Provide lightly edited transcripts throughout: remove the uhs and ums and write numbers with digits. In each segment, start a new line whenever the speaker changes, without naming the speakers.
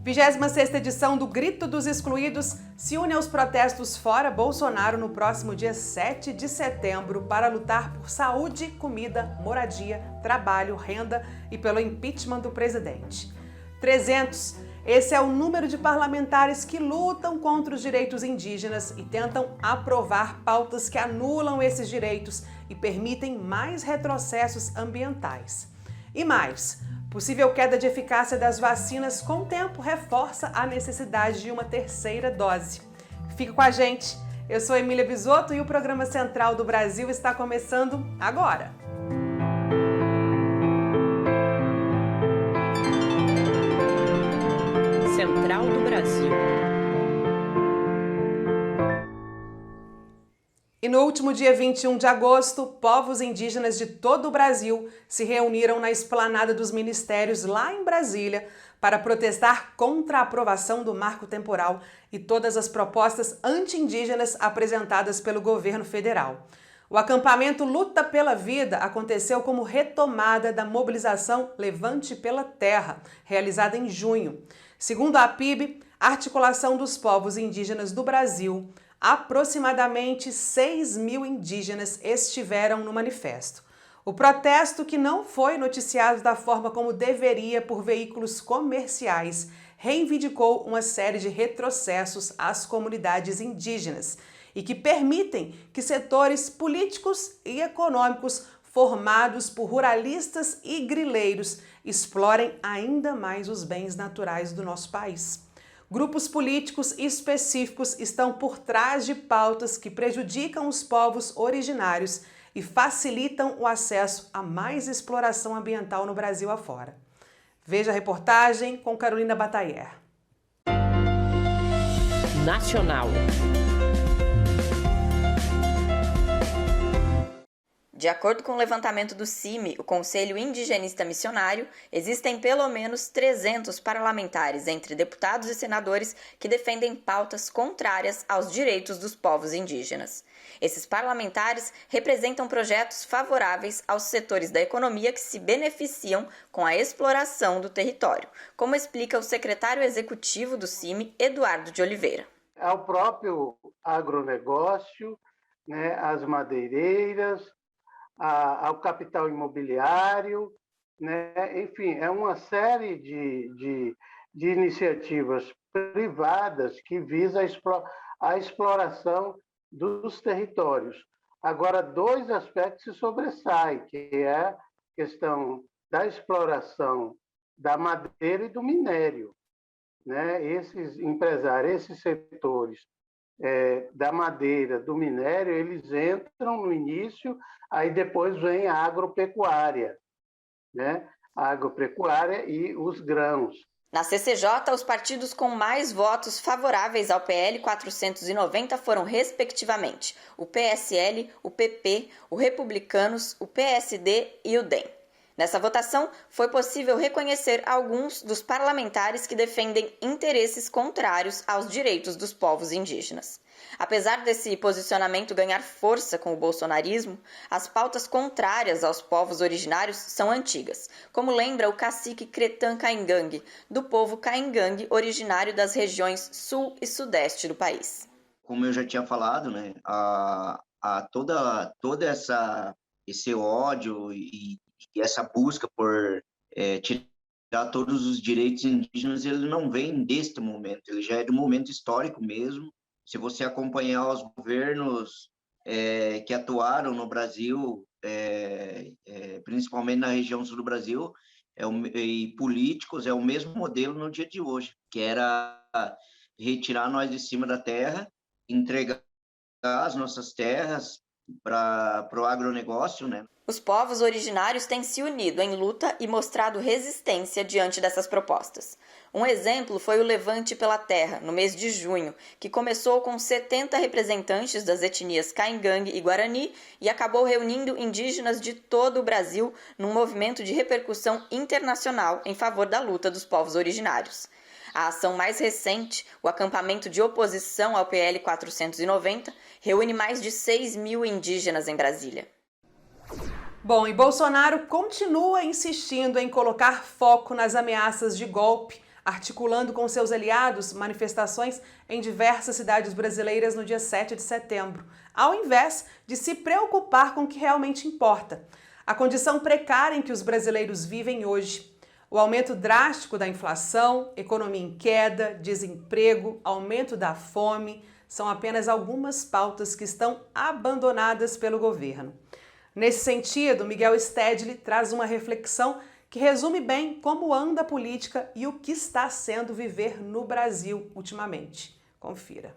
26ª edição do Grito dos Excluídos se une aos protestos fora Bolsonaro no próximo dia 7 de setembro para lutar por saúde, comida, moradia, trabalho, renda e pelo impeachment do presidente. 300. Esse é o número de parlamentares que lutam contra os direitos indígenas e tentam aprovar pautas que anulam esses direitos e permitem mais retrocessos ambientais. E mais, possível queda de eficácia das vacinas com o tempo reforça a necessidade de uma terceira dose. Fica com a gente! Eu sou Emília Bisotto e o programa Central do Brasil está começando agora!
Central do Brasil.
E no último dia 21 de agosto, povos indígenas de todo o Brasil se reuniram na esplanada dos ministérios lá em Brasília para protestar contra a aprovação do marco temporal e todas as propostas anti-indígenas apresentadas pelo governo federal. O acampamento Luta pela Vida aconteceu como retomada da mobilização Levante pela Terra, realizada em junho. Segundo a APIB, Articulação dos Povos Indígenas do Brasil, aproximadamente 6.000 indígenas estiveram no manifesto. O protesto, que não foi noticiado da forma como deveria por veículos comerciais, reivindicou uma série de retrocessos às comunidades indígenas e que permitem que setores políticos e econômicos formados por ruralistas e grileiros explorem ainda mais os bens naturais do nosso país. Grupos políticos específicos estão por trás de pautas que prejudicam os povos originários e facilitam o acesso a mais exploração ambiental no Brasil afora. Veja a reportagem com Carolina Batailler.
Nacional.
De acordo com o levantamento do CIMI, o Conselho Indigenista Missionário, existem pelo menos 300 parlamentares, entre deputados e senadores, que defendem pautas contrárias aos direitos dos povos indígenas. Esses parlamentares representam projetos favoráveis aos setores da economia que se beneficiam com a exploração do território, como explica o secretário executivo do CIMI, Eduardo de Oliveira.
Ao próprio agronegócio, as madeireiras, ao capital imobiliário, enfim, é uma série de iniciativas privadas que visa a exploração dos territórios. Agora, dois aspectos se sobressaem, que é a questão da exploração da madeira e do minério. Esses empresários, esses setores da madeira, do minério, eles entram no início, aí depois vem a agropecuária, a agropecuária e os grãos.
Na CCJ, os partidos com mais votos favoráveis ao PL 490 foram, respectivamente, o PSL, o PP, o Republicanos, o PSD e o DEM. Nessa votação, foi possível reconhecer alguns dos parlamentares que defendem interesses contrários aos direitos dos povos indígenas. Apesar desse posicionamento ganhar força com o bolsonarismo, as pautas contrárias aos povos originários são antigas, como lembra o cacique Cretan Caingangue, do povo Caingangue originário das regiões sul e sudeste do país.
Como eu já tinha falado, toda esse ódio e essa busca por tirar todos os direitos indígenas, ele não vem deste momento, ele já é de um momento histórico mesmo. Se você acompanhar os governos que atuaram no Brasil, principalmente na região sul do Brasil, e políticos, é o mesmo modelo no dia de hoje, que era retirar nós de cima da terra, entregar as nossas terras para o agronegócio,
Os povos originários têm se unido em luta e mostrado resistência diante dessas propostas. Um exemplo foi o Levante pela Terra, no mês de junho, que começou com 70 representantes das etnias Caingangue e Guarani e acabou reunindo indígenas de todo o Brasil num movimento de repercussão internacional em favor da luta dos povos originários. A ação mais recente, o acampamento de oposição ao PL 490, reúne mais de 6.000 indígenas em Brasília.
Bom, e Bolsonaro continua insistindo em colocar foco nas ameaças de golpe articulando com seus aliados manifestações em diversas cidades brasileiras no dia 7 de setembro, ao invés de se preocupar com o que realmente importa: a condição precária em que os brasileiros vivem hoje. O aumento drástico da inflação, economia em queda, desemprego, aumento da fome são apenas algumas pautas que estão abandonadas pelo governo. Nesse sentido, Miguel Stedley traz uma reflexão que resume bem como anda a política e o que está sendo viver no Brasil ultimamente. Confira.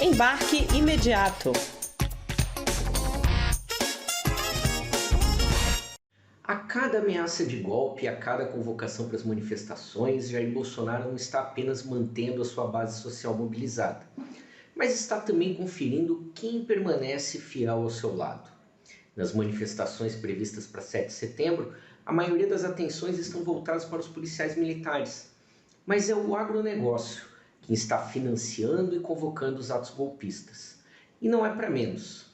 Embarque imediato.
A cada ameaça de golpe, a cada convocação para as manifestações, Jair Bolsonaro não está apenas mantendo a sua base social mobilizada, mas está também conferindo quem permanece fiel ao seu lado. Nas manifestações previstas para 7 de setembro, a maioria das atenções estão voltadas para os policiais militares, mas é o agronegócio quem está financiando e convocando os atos golpistas. E não é para menos.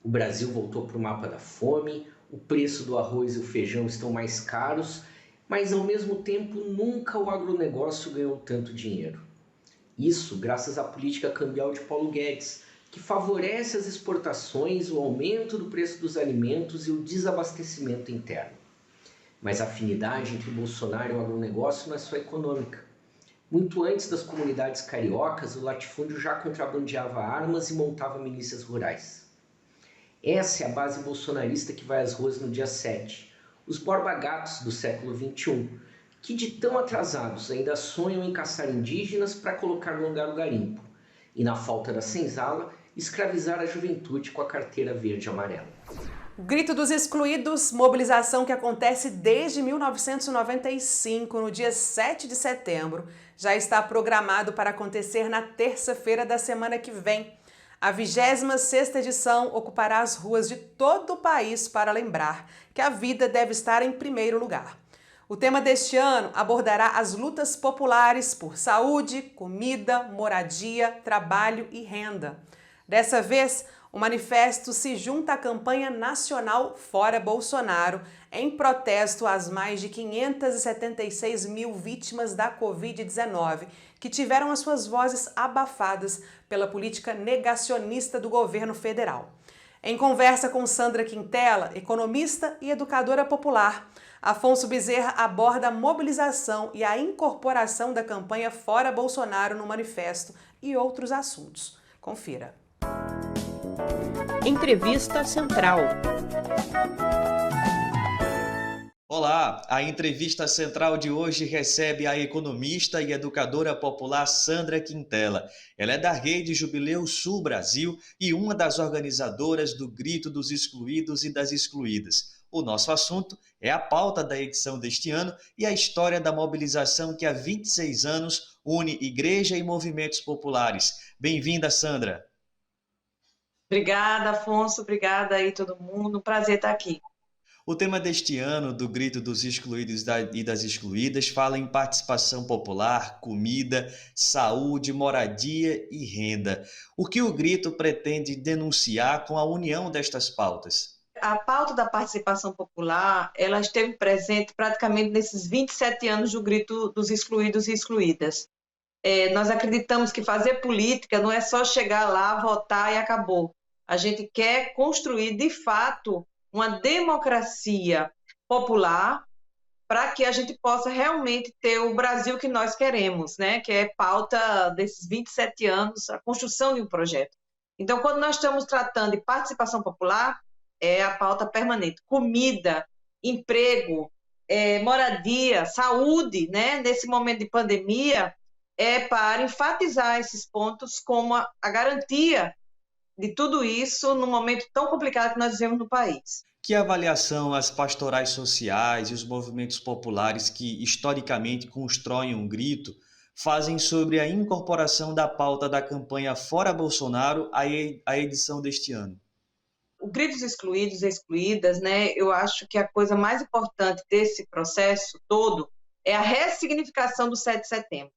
O Brasil voltou para o mapa da fome, o preço do arroz e o feijão estão mais caros, mas ao mesmo tempo nunca o agronegócio ganhou tanto dinheiro. Isso graças à política cambial de Paulo Guedes, que favorece as exportações, o aumento do preço dos alimentos e o desabastecimento interno. Mas a afinidade entre Bolsonaro e o agronegócio não é só econômica. Muito antes das comunidades cariocas, o latifúndio já contrabandeava armas e montava milícias rurais. Essa é a base bolsonarista que vai às ruas no dia 7, os borba-gatos do século XXI, que de tão atrasados ainda sonham em caçar indígenas para colocar no lugar o garimpo, e na falta da senzala, escravizar a juventude com a carteira verde e amarela.
O Grito dos Excluídos, mobilização que acontece desde 1995, no dia 7 de setembro, já está programado para acontecer na terça-feira da semana que vem. A 26ª edição ocupará as ruas de todo o país para lembrar que a vida deve estar em primeiro lugar. O tema deste ano abordará as lutas populares por saúde, comida, moradia, trabalho e renda. Dessa vez, o manifesto se junta à campanha nacional Fora Bolsonaro, em protesto às mais de 576 mil vítimas da Covid-19, que tiveram as suas vozes abafadas pela política negacionista do governo federal. Em conversa com Sandra Quintela, economista e educadora popular, Afonso Bezerra aborda a mobilização e a incorporação da campanha Fora Bolsonaro no manifesto e outros assuntos. Confira.
Entrevista Central.
Olá, a entrevista central de hoje recebe a economista e educadora popular Sandra Quintela. Ela é da Rede Jubileu Sul Brasil e uma das organizadoras do Grito dos Excluídos e das Excluídas. O nosso assunto é a pauta da edição deste ano e a história da mobilização que há 26 anos une igreja e movimentos populares. Bem-vinda, Sandra.
Obrigada, Afonso. Obrigada aí todo mundo. Prazer estar aqui.
O tema deste ano, do Grito dos Excluídos e das Excluídas, fala em participação popular, comida, saúde, moradia e renda. O que o Grito pretende denunciar com a união destas pautas?
A pauta da participação popular, ela esteve presente praticamente nesses 27 anos do Grito dos Excluídos e Excluídas. Nós acreditamos que fazer política não é só chegar lá, votar e acabou. A gente quer construir, de fato, uma democracia popular para que a gente possa realmente ter o Brasil que nós queremos, né? Que é pauta desses 27 anos, a construção de um projeto. Então, quando nós estamos tratando de participação popular, é a pauta permanente. Comida, emprego, moradia, saúde, né? Nesse momento de pandemia, é para enfatizar esses pontos como a garantia de tudo isso num momento tão complicado que nós vivemos no país.
Que avaliação as pastorais sociais e os movimentos populares que historicamente constroem um grito fazem sobre a incorporação da pauta da campanha Fora Bolsonaro à edição deste ano?
O Grito dos Excluídos e Excluídas, né, eu acho que a coisa mais importante desse processo todo é a ressignificação do 7 de setembro.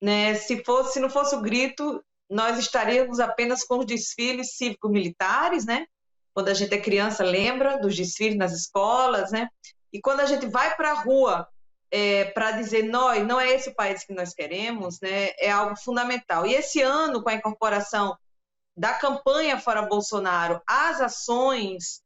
Né? Se não fosse o grito, nós estaríamos apenas com os desfiles cívico-militares, né? Quando a gente é criança, lembra dos desfiles nas escolas, né? E quando a gente vai para a rua para dizer nós, não é esse o país que nós queremos, né, é algo fundamental. E esse ano, com a incorporação da campanha Fora Bolsonaro às ações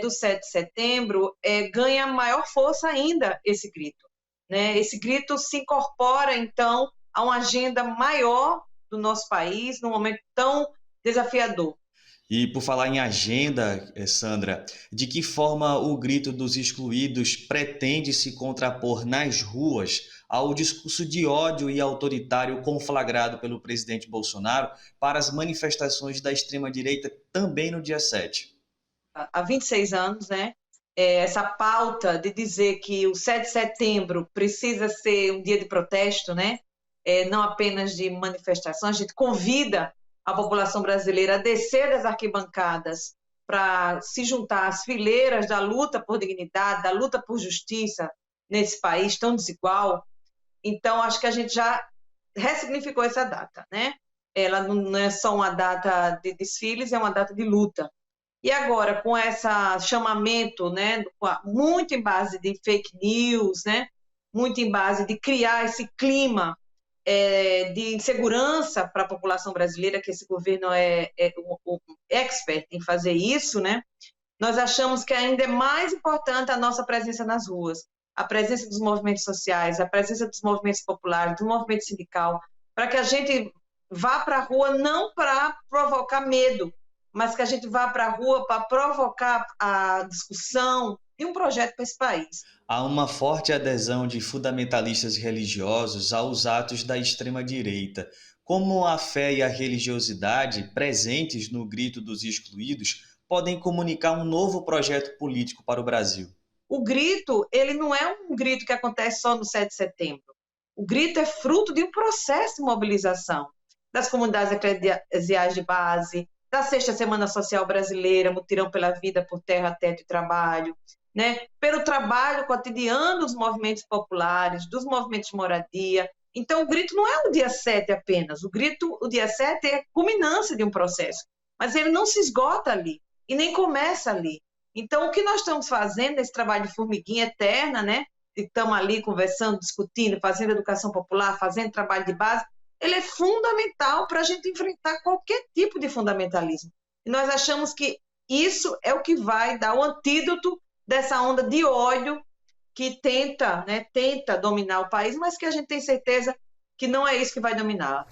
do 7 de setembro, ganha maior força ainda esse grito, né? Esse grito se incorpora, então, a uma agenda maior do nosso país, num momento tão desafiador.
E por falar em agenda, Sandra, de que forma o grito dos excluídos pretende se contrapor nas ruas ao discurso de ódio e autoritário conflagrado pelo presidente Bolsonaro para as manifestações da extrema-direita também no dia 7?
Há 26 anos, né? Essa pauta de dizer que o 7 de setembro precisa ser um dia de protesto, né? Não apenas de manifestação, a gente convida a população brasileira a descer das arquibancadas para se juntar às fileiras da luta por dignidade, da luta por justiça nesse país tão desigual. Então, acho que a gente já ressignificou essa data, né? Ela não é só uma data de desfiles, é uma data de luta. E agora, com esse chamamento, né, muito em base de fake news, né, muito em base de criar esse clima de insegurança para a população brasileira, que esse governo é um expert em fazer isso, né? Nós achamos que ainda é mais importante a nossa presença nas ruas, a presença dos movimentos sociais, a presença dos movimentos populares, do movimento sindical, para que a gente vá para a rua não para provocar medo, mas que a gente vá para a rua para provocar a discussão de um projeto para esse país.
Há uma forte adesão de fundamentalistas religiosos aos atos da extrema-direita. Como a fé e a religiosidade, presentes no grito dos excluídos, podem comunicar um novo projeto político para o Brasil?
O grito, ele não é um grito que acontece só no 7 de setembro. O grito é fruto de um processo de mobilização das comunidades eclesiais de base, da Sexta Semana Social Brasileira, Mutirão pela Vida por Terra, Teto e Trabalho, né? Pelo trabalho cotidiano dos movimentos populares, dos movimentos de moradia. Então, o grito não é o dia 7 apenas. O dia 7 é a culminância de um processo. Mas ele não se esgota ali e nem começa ali. Então, o que nós estamos fazendo nesse trabalho de formiguinha eterna, né? Estamos ali conversando, discutindo, fazendo educação popular, fazendo trabalho de base, ele é fundamental para a gente enfrentar qualquer tipo de fundamentalismo. E nós achamos que isso é o que vai dar o antídoto dessa onda de ódio que tenta dominar o país, mas que a gente tem certeza que não é isso que vai dominar.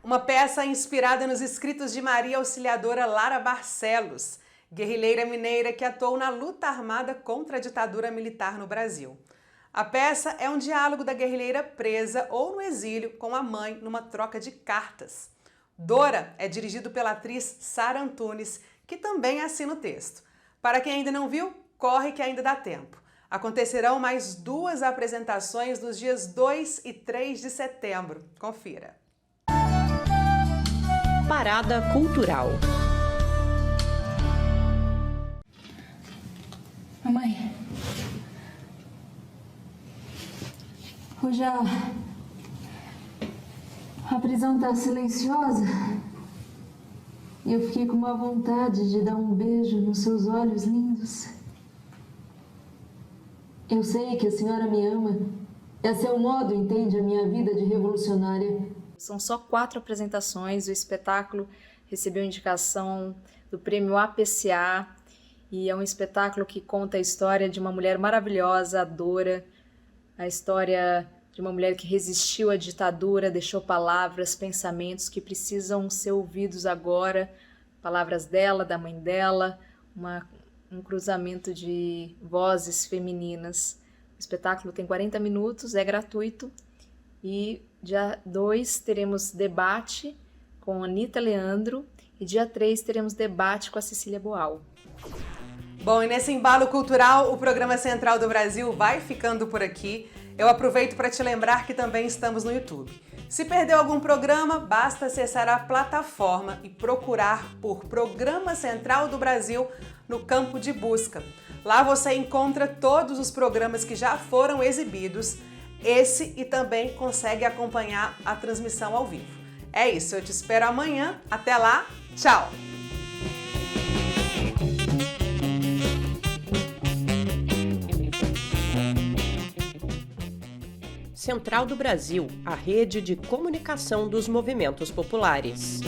Uma peça inspirada nos escritos de Maria Auxiliadora Lara Barcelos, guerrilheira mineira que atuou na luta armada contra a ditadura militar no Brasil. A peça é um diálogo da guerrilheira presa ou no exílio com a mãe numa troca de cartas. Dora é dirigido pela atriz Sara Antunes, que também assina o texto. Para quem ainda não viu, corre que ainda dá tempo. Acontecerão mais 2 apresentações nos dias 2 e 3 de setembro. Confira.
Parada Cultural.
Mamãe. Rojal, a prisão tá silenciosa e eu fiquei com uma vontade de dar um beijo nos seus olhos lindos. Eu sei que a senhora me ama. É seu modo, entende, a minha vida de revolucionária.
São só 4 apresentações. O espetáculo recebeu indicação do prêmio APCA e é um espetáculo que conta a história de uma mulher maravilhosa, a Dora, a história de uma mulher que resistiu à ditadura, deixou palavras, pensamentos que precisam ser ouvidos agora, palavras dela, da mãe dela, um cruzamento de vozes femininas. O espetáculo tem 40 minutos, é gratuito e dia 2 teremos debate com Anitta Leandro e dia 3 teremos debate com a Cecília Boal.
Bom, e nesse embalo cultural, o programa Central do Brasil vai ficando por aqui. Eu aproveito para te lembrar que também estamos no YouTube. Se perdeu algum programa, basta acessar a plataforma e procurar por Programa Central do Brasil no campo de busca. Lá você encontra todos os programas que já foram exibidos, esse e também consegue acompanhar a transmissão ao vivo. É isso, eu te espero amanhã. Até lá, tchau!
Central do Brasil, a rede de comunicação dos movimentos populares.